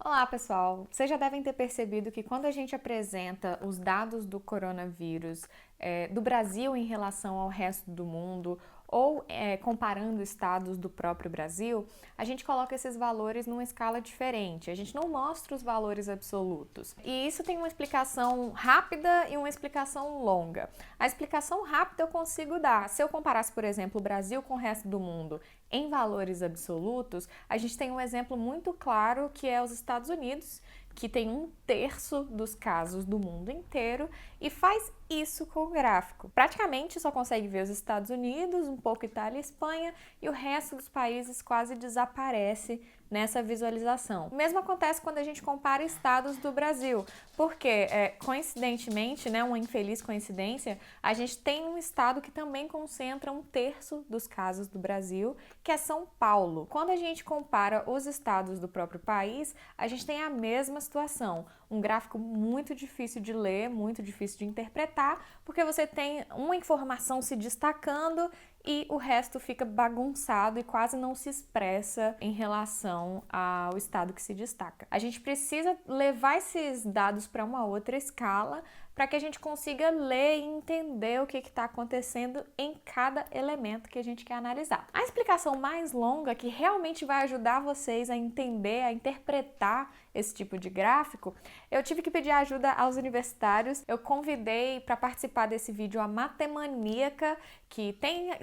Olá, pessoal! Vocês já devem ter percebido que quando a gente apresenta os dados do coronavírus do Brasil em relação ao resto do mundo ou comparando estados do próprio Brasil, a gente coloca esses valores numa escala diferente. A gente não mostra os valores absolutos. E isso tem uma explicação rápida e uma explicação longa. A explicação rápida eu consigo dar. Se eu comparasse, por exemplo, o Brasil com o resto do mundo em valores absolutos, a gente tem um exemplo muito claro que é os Estados Unidos, que tem 1/3 dos casos do mundo inteiro e faz isso com o gráfico. Praticamente só consegue ver os Estados Unidos, um pouco Itália e Espanha, e o resto dos países quase desaparece nessa visualização. O mesmo acontece quando a gente compara estados do Brasil, porque coincidentemente, uma infeliz coincidência, a gente tem um estado que também concentra 1/3 dos casos do Brasil, que é São Paulo. Quando a gente compara os estados do próprio país, a gente tem a mesma situação. Um gráfico muito difícil de ler, muito difícil de interpretar, porque você tem uma informação se destacando e o resto fica bagunçado e quase não se expressa em relação ao estado que se destaca. A gente precisa levar esses dados para uma outra escala para que a gente consiga ler e entender o que está acontecendo em cada elemento que a gente quer analisar. A explicação mais longa, que realmente vai ajudar vocês a entender, a interpretar esse tipo de gráfico, eu tive que pedir ajuda aos universitários. Eu convidei para participar desse vídeo a Matemaníaca, que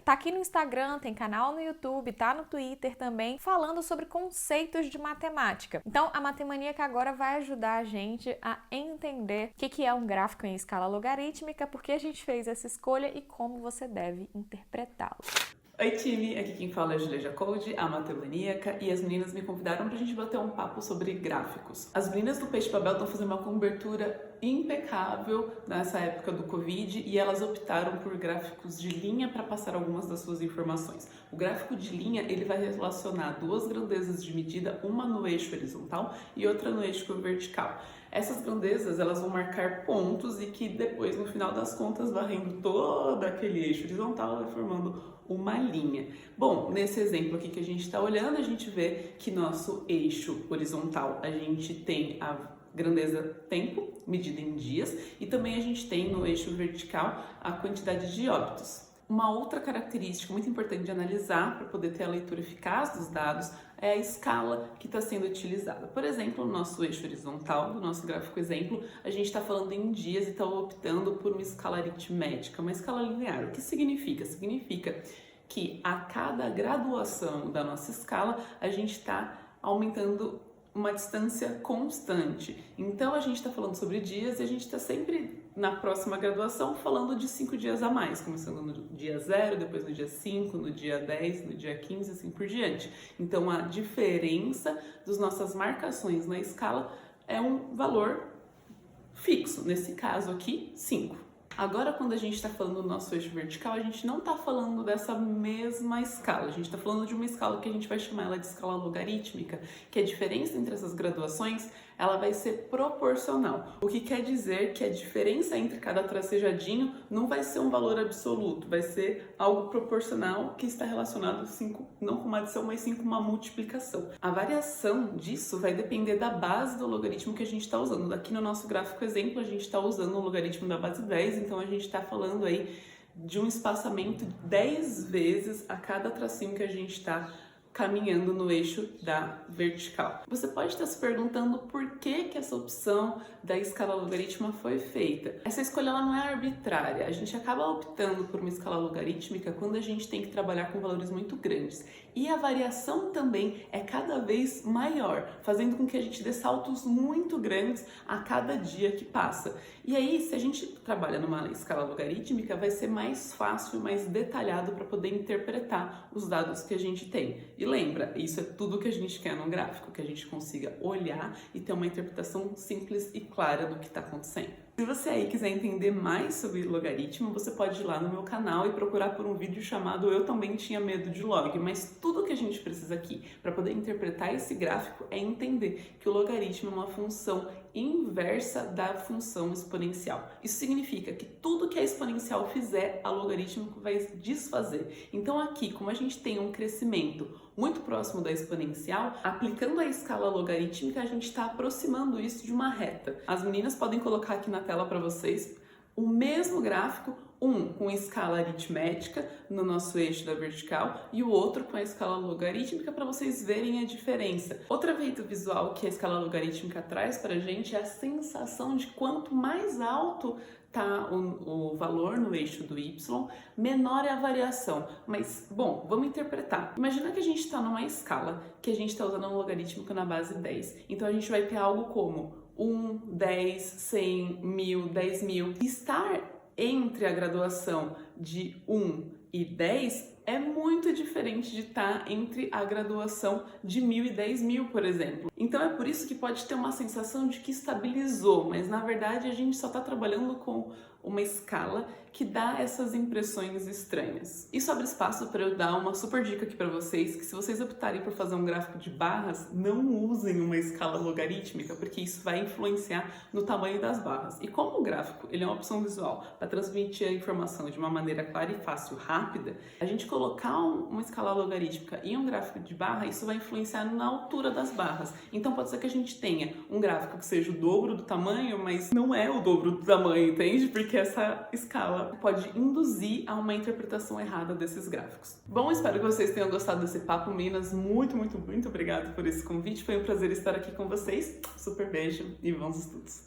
tá aqui no Instagram, tem canal no YouTube, tá no Twitter também, falando sobre conceitos de matemática. Então, a Matemaníaca agora vai ajudar a gente a entender o que é um gráfico em escala logarítmica, por que a gente fez essa escolha e como você deve interpretá-lo. Oi time, aqui quem fala é a Julia Jacoude, a Matemaníaca, e as meninas me convidaram pra gente bater um papo sobre gráficos. As meninas do Peixe Babel estão fazendo uma cobertura impecável nessa época do Covid e elas optaram por gráficos de linha para passar algumas das suas informações. O gráfico de linha ele vai relacionar duas grandezas de medida, uma no eixo horizontal e outra no eixo vertical. Essas grandezas elas vão marcar pontos e que depois, no final das contas, varrendo todo aquele eixo horizontal, vai formando uma linha. Bom, nesse exemplo aqui que a gente está olhando, a gente vê que nosso eixo horizontal, a gente tem a grandeza tempo, medida em dias, e também a gente tem no eixo vertical a quantidade de óbitos. Uma outra característica muito importante de analisar para poder ter a leitura eficaz dos dados é a escala que está sendo utilizada. Por exemplo, no nosso eixo horizontal, no nosso gráfico exemplo, a gente está falando em dias e está optando por uma escala aritmética, uma escala linear. O que significa? Significa que a cada graduação da nossa escala, a gente está aumentando uma distância constante. Então, a gente está falando sobre dias e a gente está sempre, na próxima graduação, falando de 5 dias a mais, começando no dia 0, depois no dia 5, no dia 10, no dia 15, assim por diante. Então, a diferença das nossas marcações na escala é um valor fixo, nesse caso aqui, 5. Agora, quando a gente está falando do nosso eixo vertical, a gente não está falando dessa mesma escala. A gente está falando de uma escala que a gente vai chamar ela de escala logarítmica, que a diferença entre essas graduações ela vai ser proporcional. O que quer dizer que a diferença entre cada tracejadinho não vai ser um valor absoluto, vai ser algo proporcional que está relacionado não com uma adição, mas sim com uma multiplicação. A variação disso vai depender da base do logaritmo que a gente está usando. Aqui no nosso gráfico exemplo, a gente está usando o logaritmo da base 10, então a gente está falando aí de um espaçamento 10 vezes a cada tracinho que a gente está caminhando no eixo da vertical. Você pode estar se perguntando por que essa opção da escala logarítmica foi feita. Essa escolha ela não é arbitrária. A gente acaba optando por uma escala logarítmica quando a gente tem que trabalhar com valores muito grandes. E a variação também é cada vez maior, fazendo com que a gente dê saltos muito grandes a cada dia que passa. E aí, se a gente trabalha numa escala logarítmica, vai ser mais fácil, mais detalhado para poder interpretar os dados que a gente tem. E lembra, isso é tudo que a gente quer no gráfico, que a gente consiga olhar e ter uma interpretação simples e clara do que está acontecendo. Se você aí quiser entender mais sobre logaritmo, você pode ir lá no meu canal e procurar por um vídeo chamado Eu Também Tinha Medo de Log, mas tudo que a gente precisa aqui para poder interpretar esse gráfico é entender que o logaritmo é uma função inversa da função exponencial. Isso significa que tudo que a exponencial fizer, a logarítmico vai desfazer. Então aqui, como a gente tem um crescimento muito próximo da exponencial, aplicando a escala logarítmica, a gente está aproximando isso de uma reta. As meninas podem colocar aqui na tela para vocês o mesmo gráfico, um com escala aritmética no nosso eixo da vertical e o outro com a escala logarítmica, para vocês verem a diferença. Outro efeito visual que a escala logarítmica traz para a gente é a sensação de quanto mais alto tá o valor no eixo do y, menor é a variação. Mas, bom, vamos interpretar. Imagina que a gente está numa escala que a gente está usando um logarítmico na base 10. Então a gente vai ter algo como 1, 10, 100, 1000, 10.000. Estar entre a graduação de 1 e 10 é muito diferente de estar entre a graduação de 1000 e 10.000, por exemplo. Então é por isso que pode ter uma sensação de que estabilizou, mas na verdade a gente só está trabalhando com uma escala que dá essas impressões estranhas. Isso abre espaço para eu dar uma super dica aqui para vocês, que se vocês optarem por fazer um gráfico de barras, não usem uma escala logarítmica, porque isso vai influenciar no tamanho das barras. E como o gráfico ele é uma opção visual para transmitir a informação de uma maneira clara e fácil, rápida, a gente colocar uma escala logarítmica em um gráfico de barra, isso vai influenciar na altura das barras. Então pode ser que a gente tenha um gráfico que seja o dobro do tamanho, mas não é o dobro do tamanho, entende? Porque essa escala pode induzir a uma interpretação errada desses gráficos. Bom, espero que vocês tenham gostado desse papo, meninas. Muito obrigado por esse convite. Foi um prazer estar aqui com vocês. Super beijo e bons estudos!